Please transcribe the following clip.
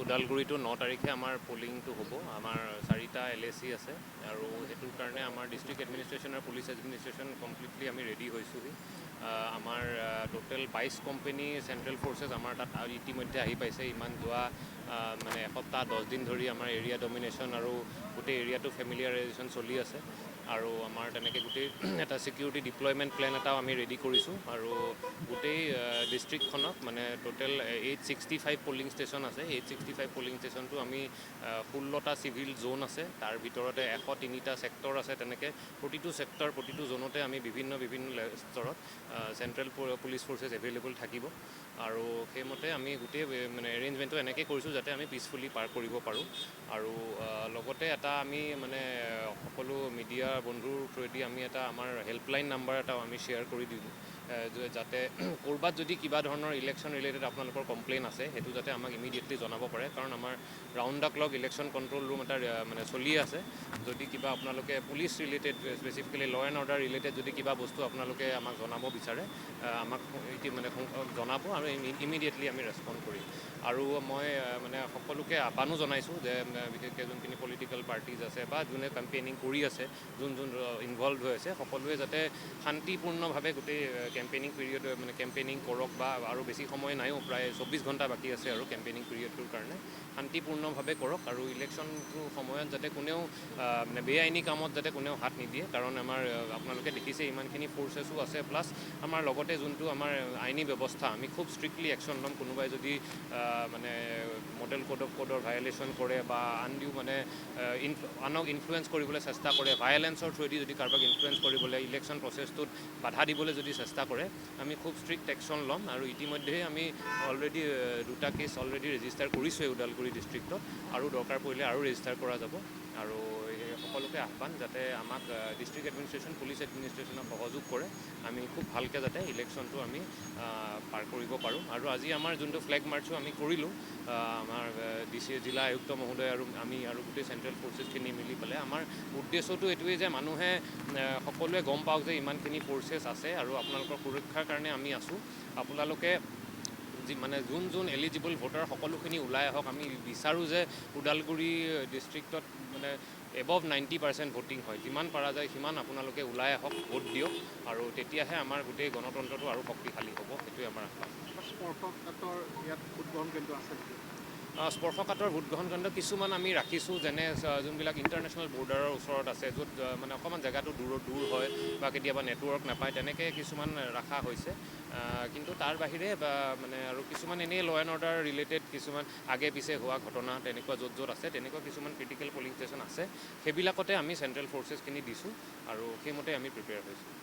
ওদালগুৰিটো 9 তাৰিখে আমাৰ পলিংটো হ'ব। আমাৰ 4টা LAC আছে আৰু সেইটোৰ কাৰণে আমাৰ ডিষ্ট্ৰিক্ট এডমিনিষ্ট্ৰেশ্যন আৰু পুলিচ এডমিনিষ্ট্ৰেশ্যন কমপ্লিটলি আমি ৰেডি হৈছোঁহি। আমাৰ টোটেল 22 কোম্পানী চেণ্ট্ৰেল ফ'ৰ্চেছ আমাৰ তাত ইতিমধ্যে আহি পাইছে। ইমান যোৱা মানে এসপ্তাহ 10 দিন ধৰি আমাৰ এৰিয়া ডমিনেশ্যন আৰু গোটেই এৰিয়াটো ফেমিলিয়াৰাইজেশ্যন চলি আছে। আৰু আমাৰ তেনেকৈ গোটেই এটা ছিকিউৰিটি ডিপ্লয়মেণ্ট প্লেন এটাও আমি ৰেডি কৰিছোঁ। আৰু গোটেই ডিষ্ট্ৰিক্টখনত মানে টোটেল 865 পলিং ষ্টেচন আছে। 865 পলিং ষ্টেচনটো আমি 16টা চিভিল জ'ন আছে, তাৰ ভিতৰতে 103টা ছেক্টৰ আছে। তেনেকৈ প্ৰতিটো ছেক্টৰ প্ৰতিটো জ'নতে আমি বিভিন্ন স্তৰত চেণ্ট্ৰেল পুলিচ ফ'ৰ্চেছ এভেইলেবল থাকিব। আৰু সেইমতে আমি গোটেই মানে এৰেঞ্জমেণ্টটো এনেকৈ কৰিছোঁ যাতে আমি পিচফুলি পাৰ কৰিব পাৰোঁ। আৰু লগতে এটা আমি মানে সকলো মিডিয়া বন্ধুৰ থ্ৰুৱেদি আমি এটা আমাৰ হেল্পলাইন নাম্বাৰ এটাও আমি শ্বেয়াৰ কৰি দিলোঁ, যাতে ক'ৰবাত যদি কিবা ধৰণৰ ইলেকশ্যন ৰিলেটেড আপোনালোকৰ কমপ্লেইন আছে সেইটো যাতে আমাক ইমিডিয়েটলি জনাব পাৰে। কাৰণ আমাৰ round the clock election control room এটা মানে চলি আছে। যদি কিবা আপোনালোকে পুলিচ ৰিলেটেড স্পেচিফিকেলি ল' এণ্ড অৰ্ডাৰ ৰিলেটেড যদি কিবা বস্তু আপোনালোকে আমাক জনাব বিচাৰে, আমাক মানে জনাব আৰু ইমিডিয়েটলি আমি ৰেছপণ্ড কৰিম। আৰু মই মানে সকলোকে আহ্বানো জনাইছোঁ যে বিশেষকৈ যোনখিনি পলিটিকেল পাৰ্টিজ আছে বা যোনে কেম্পেইনিং কৰি আছে, যোন ইনভলভ হৈ আছে, সকলোৱে যাতে শান্তিপূৰ্ণভাৱে গোটেই কেম্পেইনিং পিৰিয়ড মানে কেম্পেইনিং কৰক। বা আৰু বেছি সময় নাইও, প্ৰায় 24 ঘণ্টা বাকী আছে আৰু কেম্পেইনিং পিৰিয়ডটোৰ কাৰণে। শান্তিপূৰ্ণভাৱে কৰক আৰু ইলেকশ্যনটোৰ সময়ত যাতে কোনেও মানে বেআইনী কামত যাতে কোনেও হাত নিদিয়ে। কাৰণ আমাৰ আপোনালোকে দেখিছে ইমানখিনি ফ'ৰ্চেছো আছে, প্লাছ আমাৰ লগতে যোনটো আমাৰ আইনী ব্যৱস্থা, আমি খুব ষ্ট্ৰিক্টলি একশ্যন ল'ম। কোনোবাই যদি মানে মডেল কোডৰ ভায়লেশ্যন কৰে বা আনডিউ মানে আনক ইনফ্লুৱেঞ্চ কৰিবলৈ চেষ্টা কৰে, ভায়লেঞ্চৰ থ্ৰুৱেদি যদি কাৰোবাক ইনফ্লুৱেঞ্চ কৰিবলৈ, ইলেকশ্যন প্ৰচেছটোত বাধা দিবলৈ যদি চেষ্টা কৰে, আমি খুব ষ্ট্ৰিক্ট একশ্যন ল'ম। আৰু ইতিমধ্যেই আমি অলৰেডি 2টা কেছ অলৰেডি ৰেজিষ্টাৰ কৰিছোঁৱেই ওদালগুৰি ডিষ্ট্ৰিক্টত, আৰু দৰকাৰ পৰিলে আৰু ৰেজিষ্টাৰ কৰা যাব। আৰু সকলোকে আহ্বান যাতে আমাক ডিষ্ট্ৰিক্ট এডমিনিষ্ট্ৰেশ্যন, পুলিচ এডমিনিষ্ট্ৰেশ্যনক সহযোগ কৰে, আমি খুব ভালকৈ যাতে ইলেকশ্যনটো আমি পাৰ কৰিব পাৰোঁ। আৰু আজি আমাৰ যোনটো ফ্লেগ মাৰ্চো আমি কৰিলোঁ, আমাৰ জিলা আয়ুক্ত মহোদয় আৰু আমি আৰু গোটেই চেণ্ট্ৰেল ফ'ৰ্চেছখিনি মিলি পেলাই, আমাৰ উদ্দেশ্যটো এইটোৱেই যে মানুহে সকলোৱে গম পাওক যে ইমানখিনি ফ'ৰ্চেছ আছে আৰু আপোনালোকৰ সুৰক্ষাৰ কাৰণে আমি আছোঁ। আপোনালোকে মানে যোন এলিজিবল ভোটাৰ সকলোখিনি ওলাই আহক। আমি বিচাৰোঁ যে ওদালগুৰি ডিষ্ট্ৰিক্টত মানে এবভ 90% ভোটিং হয়। যিমান পৰা যায় সিমান আপোনালোকে ওলাই আহক, ভোট দিয়ক, আৰু তেতিয়াহে আমাৰ গোটেই গণতন্ত্ৰটো আৰু শক্তিশালী হ'ব। সেইটোৱে আমাৰ আহ্বান। স্পৰ্শকাতৰ ইয়াত ভোটগ্ৰহণ কেন্দ্ৰ আছে। স্পৰ্শকাতৰ ভোটগ্ৰহণ কেন্দ্ৰ কিছুমান আমি ৰাখিছোঁ, যেনে যোনবিলাক ইণ্টাৰনেশ্যনেল বৰ্ডাৰৰ ওচৰত আছে, য'ত মানে অকণমান জেগাটো দূৰ হয় বা কেতিয়াবা নেটৱৰ্ক নাপায়, তেনেকৈ কিছুমান ৰখা হৈছে। কিন্তু তাৰ বাহিৰে মানে আৰু কিছুমান এনেই ল' এণ্ড অৰ্ডাৰ ৰিলেটেড কিছুমান আগে পিছে হোৱা ঘটনা তেনেকুৱা য'ত আছে, তেনেকুৱা কিছুমান ক্ৰিটিকেল পলিং ষ্টেচন আছে। সেইবিলাকতে আমি চেণ্ট্ৰেল ফ'ৰ্চেছখিনি দিছোঁ আৰু সেইমতে আমি প্ৰিপেয়াৰ হৈছোঁ।